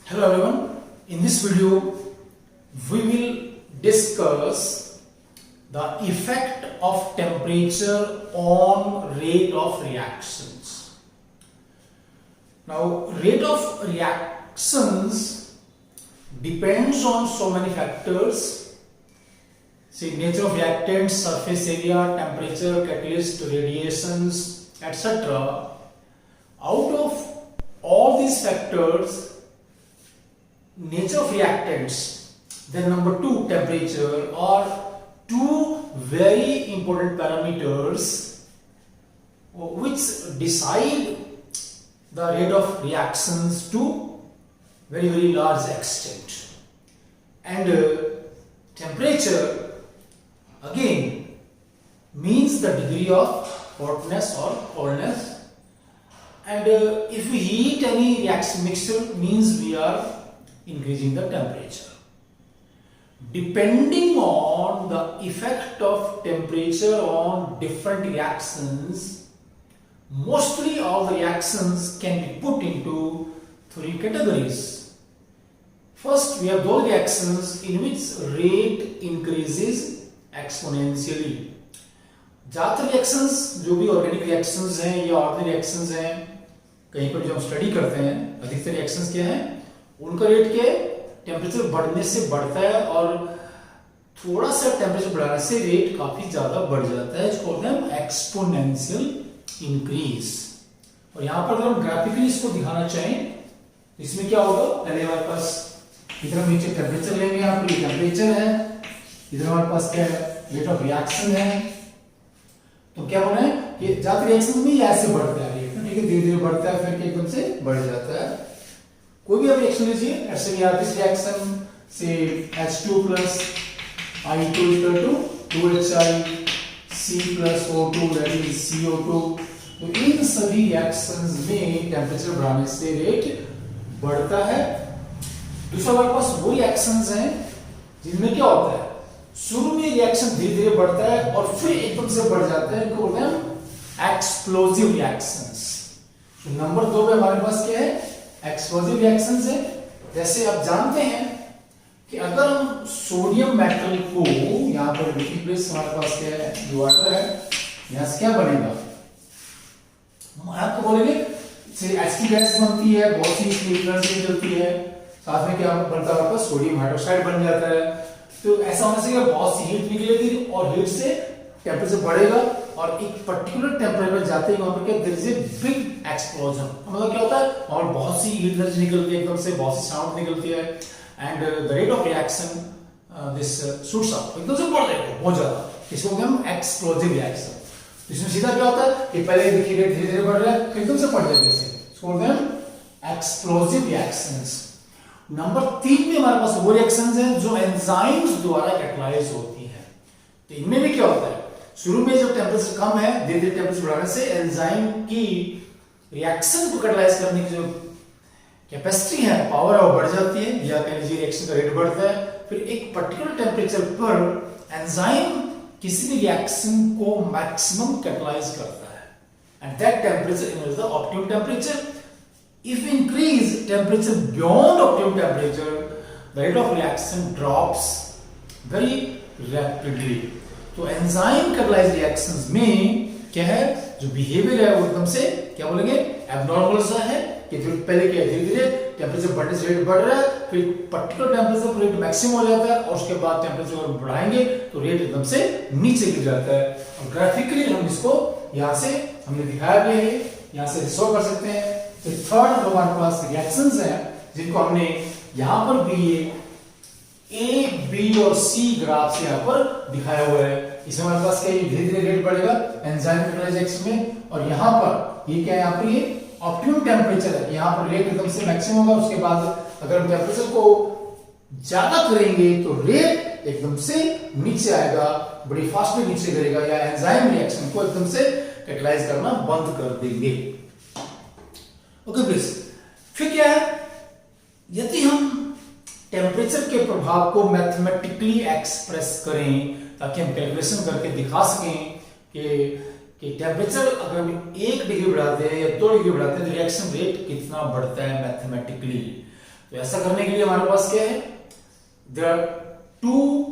Hello everyone, in this video we will discuss the effect of temperature on rate of reactions. Now rate of reactions depends on so many factors. See, nature of reactants, surface area, temperature, catalyst, radiations, etc. Out of all these factors, nature of reactants, then number two, temperature, are two very important parameters which decide the rate of reactions to very large extent. And temperature again means the degree of hotness or coldness, and if we heat any reaction mixture means we are increasing the temperature. Depending on the effect of temperature on different reactions, mostly all the reactions can be put into three categories. First, we have those reactions in which rate increases exponentially. ज़्यादातर reactions जो भी organic reactions हैं या organic reactions हैं, कहीं पर जो हम स्टडी करते हैं, अधिकतर रिएक्शंस क्या हैं, उनका रेट क्या है, टेम्परेचर बढ़ने से बढ़ता है और थोड़ा सा टेम्परेचर बढ़ाने से रेट काफी ज्यादा बढ़ जाता है, इसको बोलते हैं एक्सपोनेंशियल इंक्रीज। और यहाँ पर अगर हम ग्राफिकली इसको दिखाना चाहें, इसमें क्या होगा, पहले हमारे पास इधर हम नीचे टेम्परेचर लेंगे, यहाँ पर टेम्परेचर है, इधर हमारे पास क्या है, रेट ऑफ रिएक्शन है। तो क्या होना है कि ज्यादा रिएक्शन में ऐसे बढ़ता है रेट, ठीक है, धीरे धीरे बढ़ता है, फिर एकदम से बढ़ जाता है। कोई भी आप रिएक्शन लीजिए, ऐसे भी आप इस रिएक्शन से H2 plus I2 equal to 2HI C plus O2 that is CO2। तो इन सभी रिएक्शंस में टेम्परेचर बढ़ाने से रेट बढ़ता है। दूसरा हमारे पास वो रिएक्शंस हैं जिनमें क्या होता है, शुरू में रिएक्शन धीरे धीरे बढ़ता है और फिर एकदम से बढ़ जाता है, इनको बोलते हैं एक्सप्लोसिव रिएक्शंस। तो नंबर 2 पे हमारे पास क्या है, एक्सप्लोसिव रिएक्शंस है। जैसे आप जानते हैं कि अगर हम सोडियम मेटल को यहाँ पर रिप्लेस, हमारे पास क्या है, वाटर है, यहाँ से क्या बनेगा, हम आपको बोलेंगे H2 गैस बनती है, बहुत सी एनर्जी निकलती है, साथ में क्या बनता है, आपका सोडियम हाइड्रोक्साइड बन जाता है। तो ऐसा होने से बहुत सी हीट निकलेगी और हीट से टेम्परेचर बढ़ेगा और एक पर्टिकुलर टेम्परेचर जाते ही वहां पर क्या, there is a big explosion. मतलब क्या होता है, और बहुत सी हीट एनर्जी निकलती है, एकदम से बहुत सी साउंड निकलती है, and the rate of reaction this shoots up, एकदम से बढ़ जाएगा बहुत ज्यादा, इसको हम एक्सप्लोसिव रिएक्शन। इसमें सीधा क्या होता है कि पहले देखिए रेट धीरे धीरे बढ़ रहा है, फिर एकदम से बढ़ जाएगा, इसको बोलते हैं एक्सप्लोसिव रिएक्शंस। नंबर 3 में हमारे पास वो रिएक्शंस हैं जो एंजाइम्स द्वारा कैटलाइज होती है। तो इनमें भी क्या होता है, शुरू में जब टेम्परेचर कम है, धीरे धीरे टेम्परेचर बढ़ाने से एंजाइम की रिएक्शन को कैटलाइज करने की जो कैपेसिटी है, पावर है, वो बढ़ जाती है, या कह लीजिए रिएक्शन का रेट बढ़ता है। फिर एक पर्टिकुलर टेम्परेचर पर एंजाइम किसी भी रिएक्शन को मैक्सिमम कैटलाइज करता है, and that temperature is the optimum temperature. If we increase temperature beyond optimum temperature, the rate of reaction drops very rapidly। तो एंजाइम कैटलाइज्ड रिएक्शंस में क्या है, जो बिहेवियर है वो एकदम से क्या बोलेंगे, एब्नॉर्मल सा है, कि पहले क्या धीरे धीरे टेम्परेचर बढ़ने से रेट बढ़ रहा है, फिर पर्टिकुलर टेम्परेचर पर रेट मैक्सिमम हो जाता है और उसके बाद टेम्परेचर बढ़ाएंगे तो रेट एकदम से नीचे गिर जाता है। और ग्राफिकली हम इसको यहाँ से हमने दिखाया भी है, यहाँ से रिसॉल्व कर सकते हैं। तो थर्ड जो हमारे पास रिएक्शंस हैं जिनको हमने यहाँ पर भी ए, बी और सी ग्राफ से यहाँ पर दिखाया हुआ है। इसमें हमारे पास क्या, धीरे धीरे रेट बढ़ेगा एंजाइम कैटलाइजेशन में, और यहाँ पर ये क्या है, यहाँ पर ये ऑप्टिमम टेम्परेचर है, यहाँ पर रेट एकदम से मैक्सिमम होगा। उसके बाद अगर हम टेम्परेचर को ज्यादा करेंगे तो रेट एकदम से नीचे आएगा, बड़ी फास्टली नीचे गिरेगा, या एंजाइम रिएक्शन को एकदम से कैटलाइज करना बंद कर देंगे। ओके प्लीज, फिर क्या है, यदि हम टेम्परेचर के प्रभाव को मैथमेटिकली एक्सप्रेस करें ताकि हम कैलकुलेशन करके दिखा सकें कि टेम्परेचर अगर हम 1 डिग्री बढ़ाते हैं या 2 डिग्री बढ़ाते हैं तो रिएक्शन रेट कितना बढ़ता है मैथमेटिकली। तो ऐसा करने के लिए हमारे पास क्या है, देयर आर टू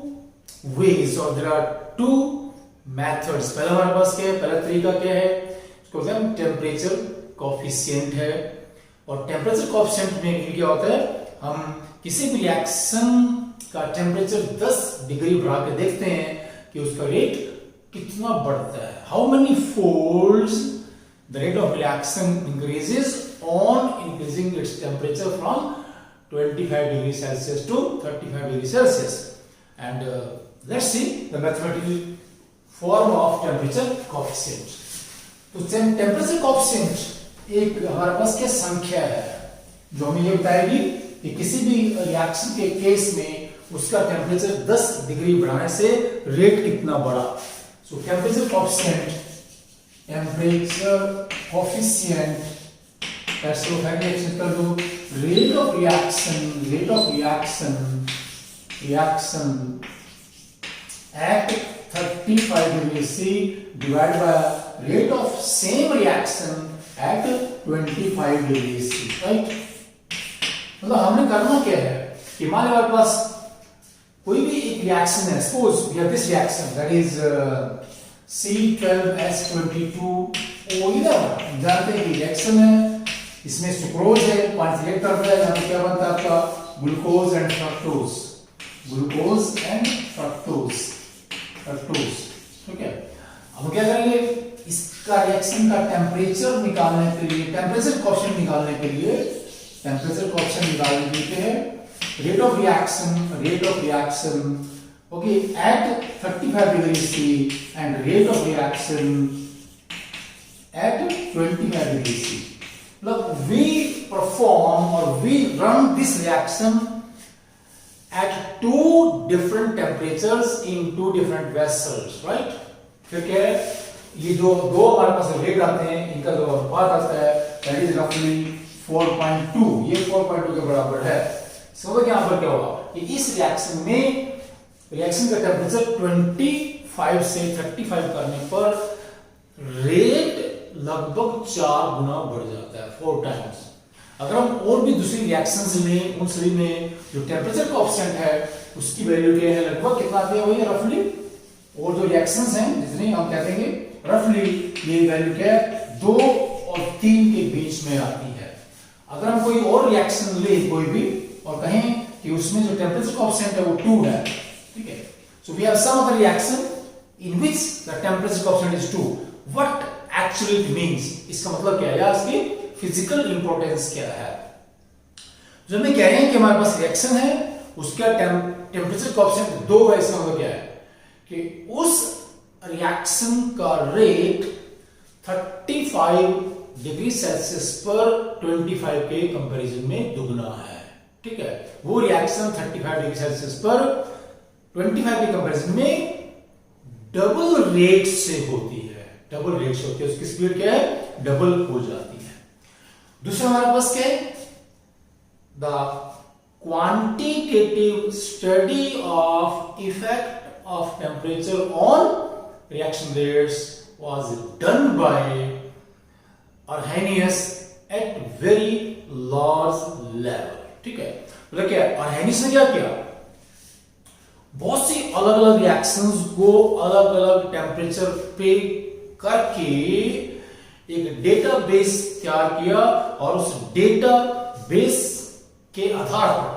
वेज और देयर आर टू मेथड्स। पहला हमारे पास क्या है, पहला तरीका क्या है, उसको बोलते हैं टेम्परेचर कोएफिशिएंट है। और टेम्परेचर कोएफिशिएंट में क्या होता है, हम किसी भी रिएक्शन का टेम्परेचर 10 डिग्री बढ़ा के देखते हैं कि उसका रेट कितना बढ़ता है, how many folds the rate of reaction increases on increasing its temperature from 25 degree Celsius to 35 degree Celsius. And let's see the mathematical form of temperature coefficient. तो टेम्परेचर कोएफिशिएंट एक हमारे पास क्या संख्या है जो हमें ये बताएगी कि किसी भी रिएक्शन के केस में उसका टेम्परेचर 10 डिग्री बढ़ाने से रेट कितना बढ़ा। सो टेम्परेचर कोएफिशिएंट ऐसे उठाएंगे, एक्सेप्ट कर दो, rate of reaction at 35 degree C divided by rate of same reaction at 25 degree C, right. मतलब हमने करना क्या है कि मान लो हमारे पास कोई भी एक रिएक्शन है, suppose we have this reaction that is C12H22O11। जानते हैं कि रिएक्शन है, इसमें सुक्रोज है, पानी सिलेक्ट करता है, यहाँ पे क्या बनता है आपका ग्लूकोज एंड फ्रक्टोज, ठीक है। अब क्या करेंगे, इसका रिएक्शन का टेम्परेचर निकालने के लिए, टेम्परेचर कोएफिशिएंट निकालने के लिए rate of reaction okay at 35 degree C and rate of reaction at 25 degree C. Look, we perform or we run this reaction at two different temperatures in two different vessels, right? फिर क्या है, ये जो दो हमारे पास rate आते हैं, इनका जो अनुपात आता है that is roughly 4.2, ये 4.2 के बराबर है। समझो कि यहाँ पर क्या होगा कि इस रिएक्शन में रिएक्शन का टेम्परेचर 25 से 35 करने पर रेट लगभग 4 गुना बढ़ जाता है, 4 टाइम्स। अगर हम और भी दूसरी रिएक्शंस में, उन सभी में जो टेम्परेचर कोएफिशिएंट है उसकी वैल्यू क्या है, लगभग कितना आती है, वही रफली, और जो रिएक्शंस हैं जितनी हम कहते हैं रफली ये वैल्यू क्या है, 2 और 3 के बीच में आती है। अगर हम कोई और रिएक्शन ले कोई भी और कहें कि उसमें जो टेम्परेचर कोएफिशिएंट है वो 2 है, ठीक है, so we have some other reaction in which the temperature coefficient is 2, what actually it means, इसका मतलब क्या है या इसकी फिजिकल इंपॉर्टेंस क्या है। जो हम कह रहे हैं कि हमारे पास रिएक्शन है, उसका टेम्परेचर कोएफिशिएंट 2 है, इसका मतलब क्या है कि उस रिएक्शन का रेट 35 डिग्री सेल्सियस पर 25 के कंपैरिजन में दुगना है, ठीक है। वो रिएक्शन 35 डिग्री सेल्सियस पर 25 के कंपैरिजन में डबल रेट से होती है, उसकी स्पीड क्या है, डबल हो जाती है। दूसरा हमारे पास क्या है, the quantitative study of effect of temperature on reaction rates was done by Arrhenius at very large level, ठीक है। मतलब क्या Arrhenius ने क्या किया, बहुत सी अलग अलग रिएक्शंस को अलग अलग टेम्परेचर पे करके एक डेटाबेस तैयार किया और उस डेटाबेस के आधार पर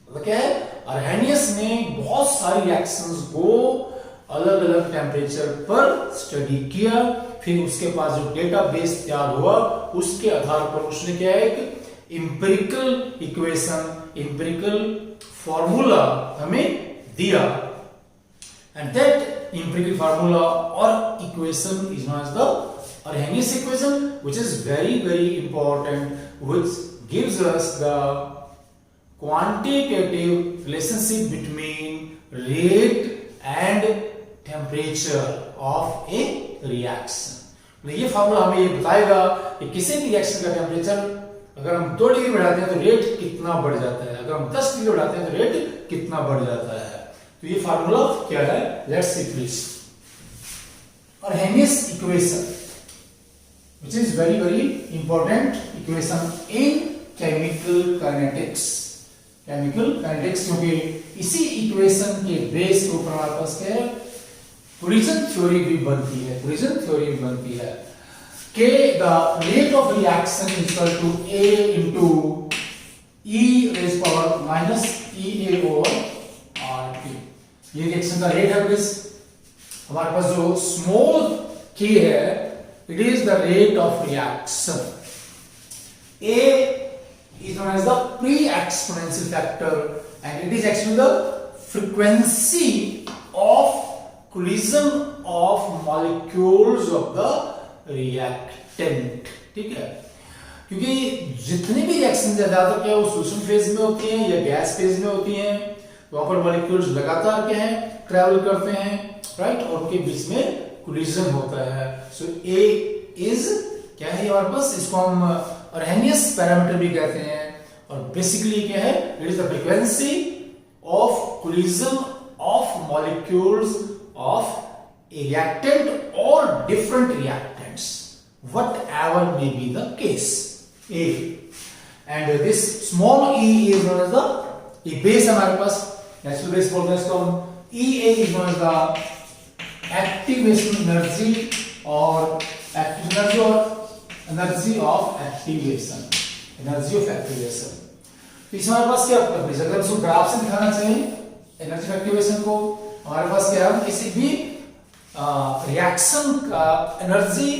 मतलब क्या है, Arrhenius ने बहुत सारी रिएक्शंस को अलग अलग टेम्परेचर पर स्टडी किया, फिर उसके पास जो डेटाबेस तैयार हुआ उसके आधार पर उसने क्या है, एक इंपेरिकल इक्वेशन, इंपेरिकल फॉर्मूला हमें दिया, एंड दैट इंपेरिकल फॉर्मूला और equation is known as the Arrhenius equation, which is very important, which gives us the quantitative relationship between rate and temperature of a reaction. ये formula हमें ये बताएगा कि किसी भी रिएक्शन का टेम्परेचर अगर हम 2 डिग्री बढ़ाते हैं तो रेट कितना बढ़ जाता है, अगर हम 10 डिग्री बढ़ाते हैं तो रेट कितना बढ़ जाता है। तो ये फार्मूला क्या है, let's see please. Arrhenius equation, which is very important equation in chemical kinetics. Chemical kinetics क्योंकि इसी इक्वेशन के बेस के ऊपर हमारे पास क्या है, कोलिजन थ्योरी भी बनती है। कोलिजन थ्योरी भी बनती है कि the rate of reaction is equal to A into E raised power minus EA over RT। ये रिएक्शन का रेट है प्लीज। हमारे पास जो स्मॉल k है, it is the rate of reaction. A is known as the pre-exponential factor and it is actually the frequency of collision of molecules of the reactant। ठीक है, क्योंकि जितनी भी रिएक्शन ज्यादातर क्या वो सोल्यूशन फेज में होती हैं या गैस फेज में होती हैं, वहां पर मॉलिक्यूल्स लगातार क्या है ट्रैवल करते हैं, राइट, और उनके बीच में कोलिजन होता है। सो A इज क्या है हमारे पास, इसको हम अर्हेनियस पैरामीटर भी कहते हैं, और बेसिकली क्या है, it is the frequency of collision of molecules of reactant और different reactants, whatever may be the case। A and this small e is known as the, ये बेस हमारे पास नेचुरल बेस बोलते हैं इसको हम। EA is known as the activation energy और energy of activation, energy of activation. तो इसमें हमारे पास क्या है, अगर इसको ग्राफ से दिखाना चाहिए एनर्जी ऑफ एक्टिवेशन को, हमारे पास क्या है, किसी भी रिएक्शन का एनर्जी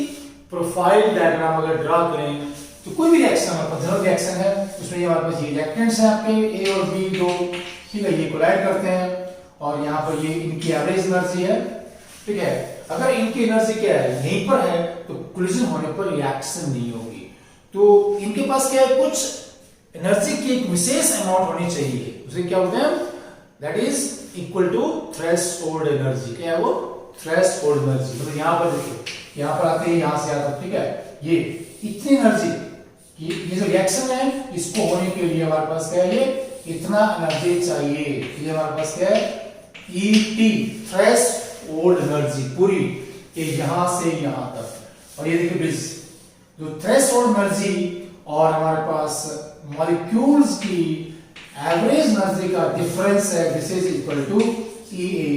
प्रोफाइल डायग्राम अगर ड्रा करें तो कोई भी रिएक्शन हमारे पास जनरल रिएक्शन है, उसमें हमारे पास ये रिएक्टेंट्स हैं आपके A और B दो, ठीक है, ये कोलाइड करते हैं और यहाँ पर ये इनकी एवरेज एनर्जी है। ठीक है, अगर इनकी एनर्जी क्या है, यहीं पर है, तो कोलिजन होने पर रिएक्शन नहीं होगी। तो इनके पास क्या है, कुछ एनर्जी की एक विशेष अमाउंट होनी चाहिए, उसे क्या बोलते हैं, that is equal to threshold energy. क्या है वो, थ्रेशोल्ड एनर्जी। मतलब यहाँ पर देखिए, यहाँ पर आते हैं, यहाँ से आता है, ठीक है, ये इतनी एनर्जी, ये जो रिएक्शन है इसको होने के लिए हमारे पास क्या है, ये इतना एनर्जी चाहिए। ये हमारे पास क्या है, ET थ्रेशोल्ड एनर्जी पूरी, ये यहां से यहां तक। और ये देखिए प्लीज, जो थ्रेशोल्ड एनर्जी और हमारे पास मॉलिक्यूल्स की एवरेज एनर्जी का डिफरेंस है, this is equal to EA,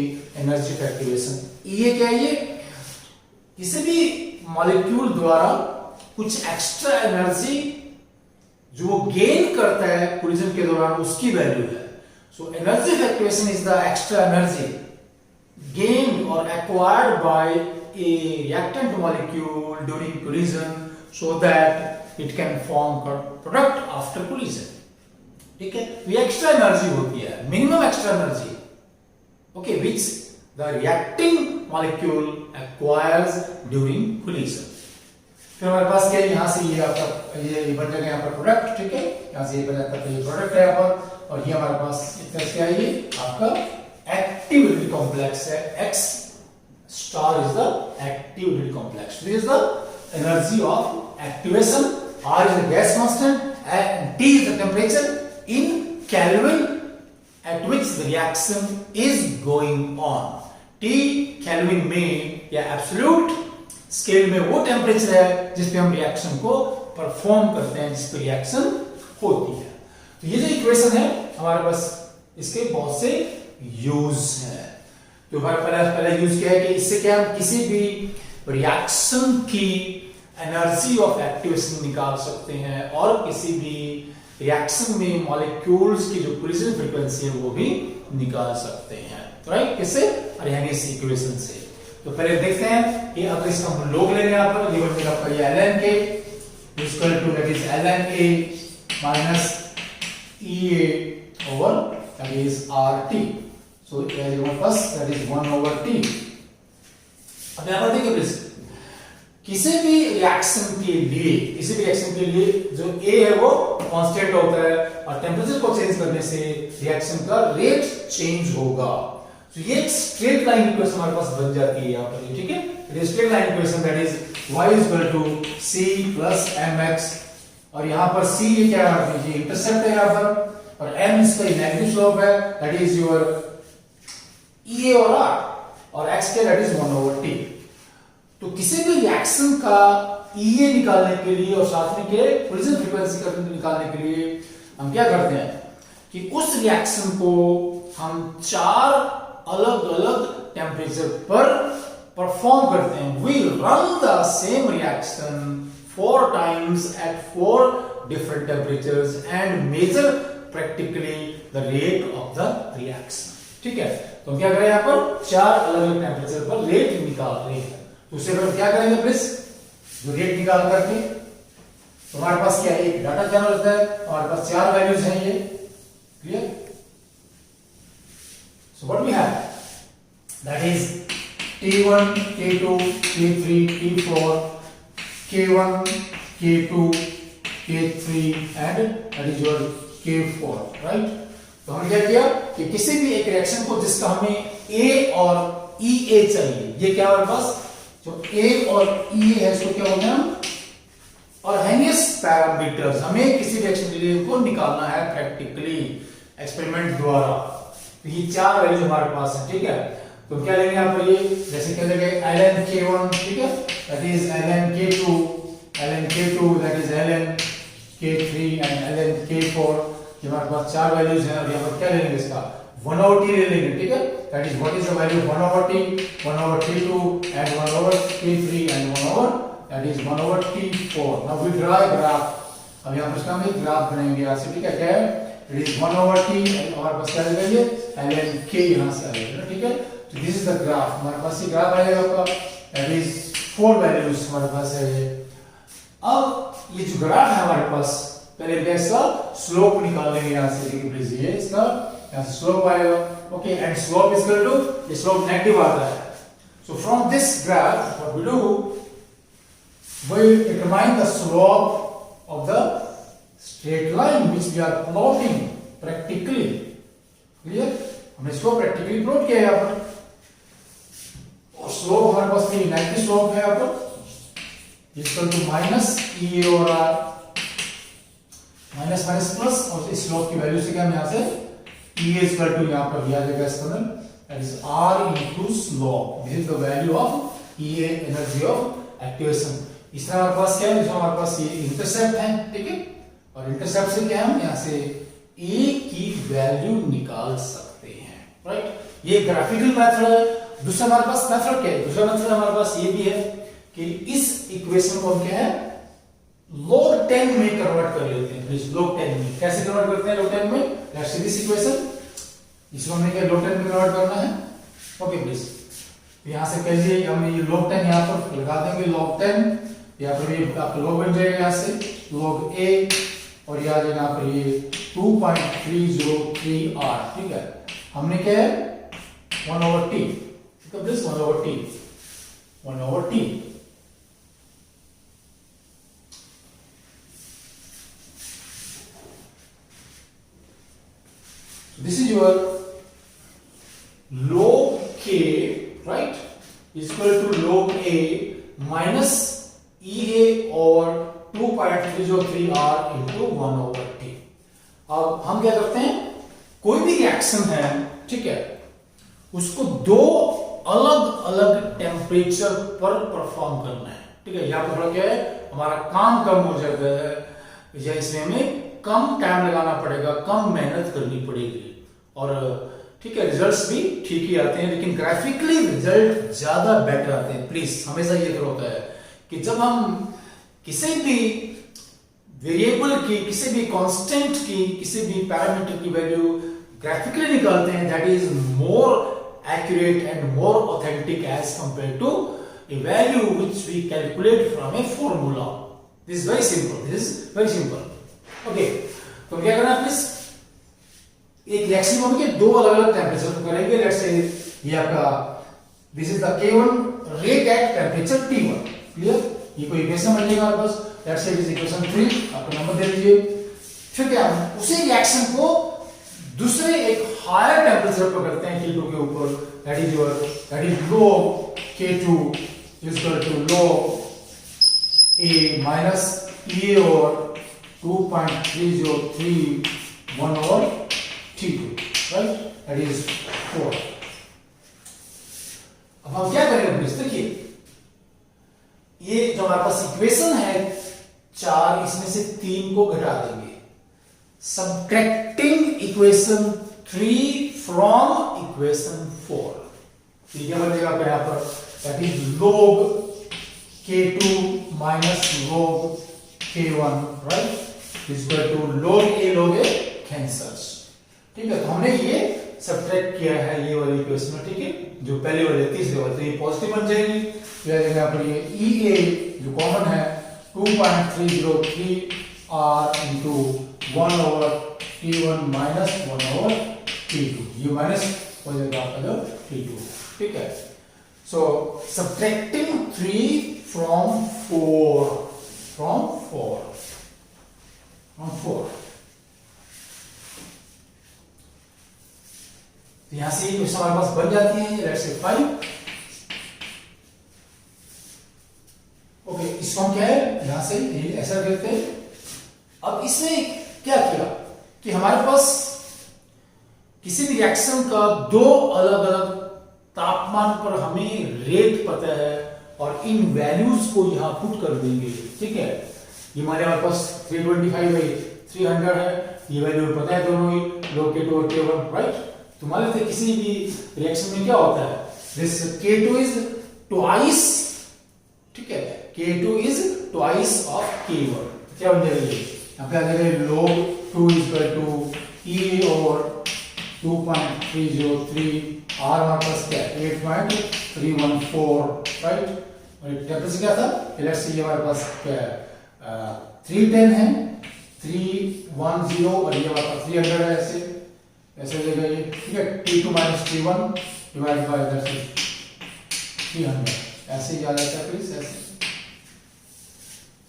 energy of activation. EA क्या है, ये किसी भी मॉलिक्यूल द्वारा कुछ एक्स्ट्रा एनर्जी जो वो गेन करता है कोलिजन के दौरान, उसकी वैल्यू है। So energy of activation is the extra energy gained or acquired by a reactant molecule during collision so that it can form product after collision। ठीक है, ये एक्स्ट्रा एनर्जी होती है, minimum extra energy, okay, which the reacting molecule acquires during collision। फिर हमारे पास क्या है, यहाँ से ये आपका ये बन जाएगा यहाँ पर प्रोडक्ट, ठीक है, यहाँ से ये बन जाता है, ये प्रोडक्ट है यहाँ पर, और ये हमारे पास इतना क्या है, ये आपका एक्टिव यूनिट कॉम्प्लेक्स है। X star is the active unit complex। This is the energy of activation। R is the gas constant and T is the temperature in Kelvin at which the reaction is going on। T Kelvin में या absolute scale में वो temperature है जिस पे हम reaction को perform करते हैं, जिस पे रिएक्शन होती है। तो ये जो इक्वेशन है हमारे पास, इसके बहुत से यूज है। तो पहला यूज क्या है कि इससे क्या हम किसी भी रिएक्शन की एनर्जी ऑफ एक्टिवेशन निकाल सकते हैं और किसी भी रिएक्शन में मॉलिक्यूल्स की जो कोलिजन फ्रीक्वेंसी है वो भी निकाल सकते हैं, राइट, किससे, अर्हेनियस इक्वेशन से। तो पहले देखते हैं कि अगर इसका हम लोग लेंगे यहाँ पर, गिवन में आपका ये ln k equal to that is ln a minus EA over that is RT। So as you first that is 1 over T। अब यहाँ पर देखिए प्लीज, किसी भी रिएक्शन के लिए जो A है वो कांस्टेंट होता है और टेम्परेचर को चेंज करने से रिएक्शन का रेट चेंज होगा। तो ये एक स्ट्रेट लाइन इक्वेशन हमारे पास बन जाती है यहाँ पर, ठीक है, it is straight line equation that is y is equal to c plus mx। और यहाँ पर c ये क्या है, ये इंटरसेप्ट है यहाँ पर, और m इसका नेगेटिव स्लोप है, दैट इज योर EA और R, और x के दैट इज 1 over T। तो किसी भी रिएक्शन का EA निकालने के लिए और साथ में के कोलिजन फ्रीक्वेंसी का निकालने के लिए हम क्या करते हैं कि उस रिएक्शन को हम 4 अलग अलग टेम्परेचर पर परफॉर्म करते हैं. We run the same reaction 4 times at 4 different temperatures and measure practically the rate of the reaction. ठीक है, तो क्या करें यहाँ पर 4 अलग अलग टेम्परेचर पर रेट निकाल रहे हैं. तो उससे हम क्या करेंगे प्लीज, जो रेट निकाल करके तो हमारे पास क्या है, एक डाटा चैनल होता है, हमारे पास 4 वैल्यूज हैं ये. Clear? So what we have, that is T1, T2, T3, T4, K1, K2, K3 and that is your K4, right? तो हमने क्या किया कि किसी भी एक रिएक्शन को जिसका हमें A और EA चाहिए, ये क्या हमारे पास जो A और EA है इसको क्या बोलते हैं हम, अर्हेनियस पैरामीटर्स. हमें किसी रिएक्शन के लिए को निकालना है प्रैक्टिकली एक्सपेरिमेंट द्वारा. तो ये 4 वैल्यूज हमारे पास है. ठीक है, तो क्या लेंगे यहाँ पर, ये जैसे कह देंगे ln K1, ठीक है, that is ln K2, ln K2 that is ln K3 and ln K4. ये हमारे पास 4 वैल्यूज हैं और यहाँ पर क्या लेंगे इसका 1/T ले लेंगे. ठीक है, that is what is the value 1/T, 1/T2 and 1/T3 and 1/, that is 1/T4. now we draw a graph. अब यहाँ पर इसका हम एक ग्राफ बनाएंगे यहाँ से. ठीक है, क्या है, it is 1/T and हमारे पास क्या लगेगा ln K यहाँ से आएगा. ठीक है, तो दिस इज द ग्राफ. हमारे पास ये ग्राफ आएगा आपका, दैट इज 4 वैल्यूज हमारे पास है ये. अब ये जो ग्राफ है हमारे पास, पहले इसका स्लोप निकाल लेंगे यहाँ से. देखिए प्लीज, ये इसका यहाँ से स्लोप आएगा. Okay, and slope is equal to, ये स्लोप नेगेटिव आता है. So from this graph what we do, we determine the slope of the straight line which we are plotting practically. Clear? हमने इसको प्रैक्टिकली प्लॉट किया है यहाँ पर. Slope हमारे पास नेगेटिव स्लोप है यहाँ पर, इक्वल टू माइनस ई और आर, माइनस माइनस प्लस, और इस स्लोप की वैल्यू से क्या हम यहाँ से ई इक्वल टू यहाँ पर दिया जाएगा external, that is R into slope. This is the value of E energy of activation. इस तरह हमारे पास क्या है, जो हमारे पास ये इंटरसेप्ट है. ठीक है, और इंटरसेप्ट से क्या हम यहाँ से ए की वैल्यू निकाल सकते हैं. राइट, ये ग्राफिकल मेथड है. दूसरा हमारे पास मेथड क्या है, दूसरा मेथड हमारे पास ये भी है कि इस इक्वेशन को हम क्या है log 10 में कन्वर्ट कर लेते हैं. प्लीज log 10 में कैसे कन्वर्ट करते हैं, log 10 में, लेट्स सी दिस इक्वेशन. इसको हमने क्या log 10 में कन्वर्ट करना है. ओके प्लीज, यहां से कह लीजिए हम ये log 10 यहां पर लगा देंगे. log 10 यहां पर ये आपका log बन जाएगा यहां से log a, और ये आ जाएगा यहां पर ये 2.303 r. ठीक है, हमने क्या है 1/T. तो this 1/T, 1/T. So this is your log K, right, is equal to log A minus EA or 2.303 R into 1/T. अब हम क्या करते हैं, कोई भी रिएक्शन है, ठीक है, उसको 2 अलग अलग टेम्परेचर पर परफॉर्म करना है. ठीक है, यहाँ पर थोड़ा क्या है, हमारा काम कम हो जाएगा या इसमें हमें कम टाइम लगाना पड़ेगा, कम मेहनत करनी पड़ेगी, और ठीक है रिजल्ट्स भी ठीक ही आते हैं, लेकिन ग्राफिकली रिजल्ट ज्यादा बेटर आते हैं. प्लीज हमेशा ये होता है कि जब हम किसी भी वेरिएबल की, किसी भी कांस्टेंट की, किसी भी पैरामीटर की वैल्यू ग्राफिकली निकालते हैं, that is more accurate and more authentic as compared to a value which we calculate from a formula. This is very simple. This is very simple. Okay, तो क्या करना है प्लीज, एक reaction को हम 2 अलग अलग टेम्परेचर पर करेंगे. लेट्स से ये आपका this is the K1 rate at temperature T1. Clear, ये कोई इक्वेशन बन जाएगा हमारे पास. लेट्स से दिस इक्वेशन 3 आपका नंबर दे दीजिए. फिर क्या हम उसी रिएक्शन को दूसरे एक हायर टेम्परेचर पर करते हैं T2 के ऊपर, that is log K2 is equal to log A minus EA और 2.303 1/T2, right, that is 4. अब हम क्या करेंगे प्लीज, देखिए ये जो हमारे पास इक्वेशन है 4, इसमें से 3 को घटा देंगे। सब्ट्रैक्टिंग इक्वेशन 3 फ्रॉम इक्वेशन 4, ठीक है, बनेगा आपका यहां पर that is log k2 minus log k1, right, is equal to log a cancels. ठीक है, तो हमने ये सब्ट्रैक्ट किया है ये वाली इक्वेशन में, ठीक है, जो पहले वाले तीसरे वाले, तो ये पॉजिटिव बन जाएगी। तो यहां पर ये EA जो कॉमन है 2.303 r into 1 over T1 minus 1 over T2, ये माइनस हो जाएगा आपका जो T2, ठीक है। सो सब्ट्रैक्टिंग 3 from 4 यहां से क्वेश्चन हमारे पास बन जाती है, लेट्स से 5। ओके, इसको हम क्या है यहां से ऐसा करते हैं। अब इसमें क्या किया कि हमारे पास किसी भी रिएक्शन का 2 अलग अलग तापमान पर हमें रेट पता है और इन वैल्यूज को यहां पुट कर देंगे, ठीक है। ये हमारे पास 325 है, 300 है, ये वैल्यू पता है दोनों ही, log k2 और k1, राइट। तो मान लेते किसी भी रिएक्शन में क्या होता है, दिस k2 इज ट्वाइस, ठीक है, k2 is twice of k1, क्या बन जाएगा ये यहां पे आ जाएगा log 2 is equal to E और 2.303 r हमारे पास क्या 8.314, राइट। और टेम्परेचर क्या था, लेट्स से ये हमारे पास क्या है 310 है, 310 और ये हमारे पास 300 है, ऐसे हो जाएगा ये, ठीक है। T2 minus T1 divide by that is 300, ऐसे ही आ जाता है प्लीज, ऐसे।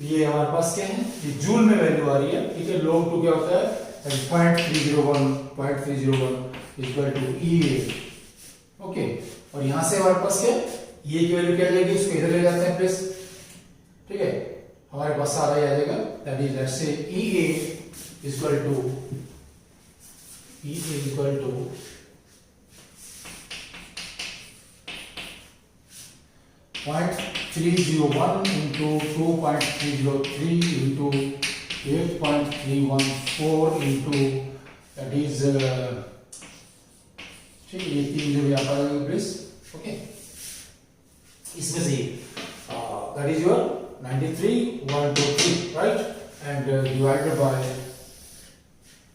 ये हमारे पास क्या है, ये जूल में वैल्यू आ रही है, ठीक है। log 2 क्या होता है 0.301 इक्वल टू EA, ओके। और यहां से हमारे पास क्या ये की वैल्यू क्या आ जाएगी, इसको इधर ले जाते हैं प्लीज, ठीक है। हमारे पास सारा आ जाएगा that is let's say EA equal to 0.301 into 2.303 into 8.314 into that is ठीक है, ये 3 जो यहाँ पर आएंगे प्लीज, ओके। इसमें से that is your 93,123, right, and divided by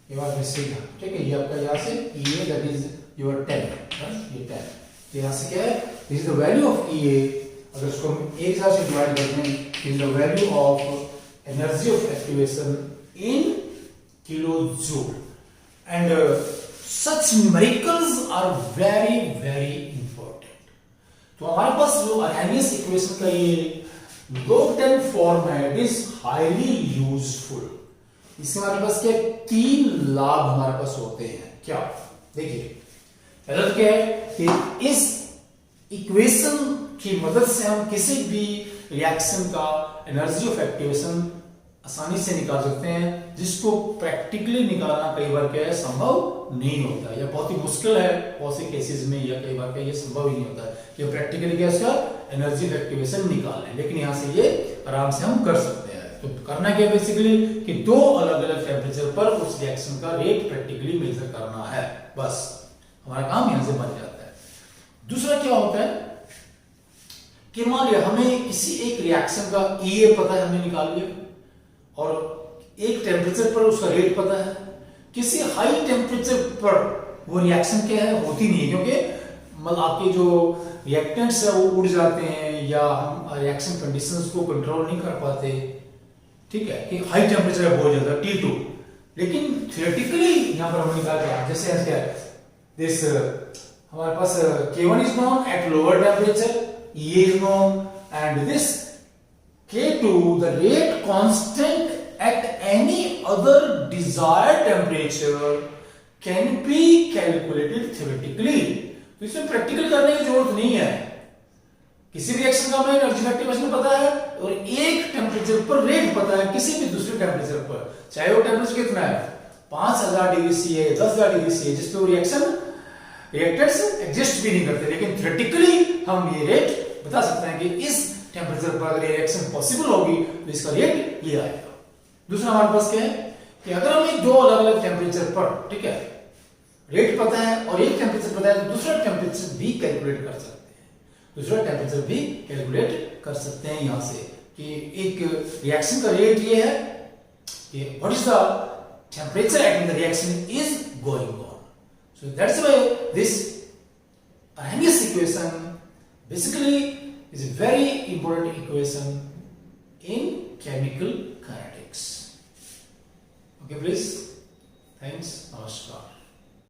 ये बात सीधा, ठीक है। ये आपका यहाँ से EA that is your 10, right, ये 10, तो यहाँ से क्या है, this is the value of EA, अगर इसको हम एक हिसाब से डिवाइड करते हैं, this is the value of energy of activation in kilojoule, and such numericals are very very important। तो हमारे पास जो Arrhenius equation का ये log 10 फॉर्म है, it is highly useful। इससे हमारे पास क्या 3 लाभ हमारे पास होते हैं, क्या देखिए, पहला तो क्या है कि इस इक्वेशन की मदद से हम किसी भी रिएक्शन का एनर्जी ऑफ एक्टिवेशन आसानी से निकाल सकते हैं, जिसको प्रैक्टिकली निकालना कई बार क्या है संभव नहीं होता है, या बहुत ही मुश्किल है बहुत से केसेस में, या कई बार क्या ये संभव ही नहीं होता है कि प्रैक्टिकली क्या इसका एनर्जी ऑफ एक्टिवेशन निकालें, लेकिन यहां से ये आराम से हम कर सकते हैं। तो करना क्या बेसिकली कि 2 अलग अलग टेम्परेचर पर उस रिएक्शन का रेट प्रैक्टिकली मेजर करना है, बस हमारा काम यहां से बन जाता है। दूसरा क्या होता है कि मान लिया हमें किसी एक रिएक्शन का EA पता है, हमने निकाल लिया, और एक टेम्परेचर पर उसका रेट पता है, किसी हाई टेम्परेचर पर वो रिएक्शन क्या है होती नहीं है, क्योंकि मतलब आपके जो रिएक्टेंट्स है वो उड़ जाते हैं, या हम रिएक्शन कंडीशंस को कंट्रोल नहीं कर पाते, ठीक है, कि हाई टेम्परेचर है बहुत ज्यादा T2, लेकिन थियोरेटिकली यहां पर हम निकाल के जैसे क्या है दिस हमारे पास K1 is known at lower temperature, EA is known, and this K2 the rate constant at any other desired temperature can be calculated theoretically। तो इसमें प्रैक्टिकल करने की जरूरत नहीं है, किसी भी रिएक्शन का हमें एनर्जी एक्टिवेशन पता है और एक टेम्परेचर पर रेट पता है, किसी भी दूसरे टेम्परेचर पर, चाहे वो टेम्परेचर कितना है 5000 डिग्री सी है, 10,000 डिग्री सी है, जिस पे वो रिएक्शन रिएक्टेंट्स एग्जिस्ट भी नहीं करते, लेकिन थ्योरेटिकली हम ये रेट बता सकते हैं कि इस टेम्परेचर पर अगर रिएक्शन पॉसिबल होगी तो इसका रेट ये आएगा। दूसरा हमारे पास क्या है कि अगर हमें दो अलग अलग टेम्परेचर पर, ठीक है, रेट पता है और एक टेम्परेचर पता है तो दूसरा टेम्परेचर भी कैलकुलेट कर सकते हैं। दूसरा टेम्परेचर भी कैलकुलेट कर सकते हैं यहां से कि एक रिएक्शन का रेट ये है कि what is the temperature at which the reaction is going on. So that's why this Arrhenius equation basically is a very important equation in chemical kinetics. Okay, please. Thanks. Namaskar.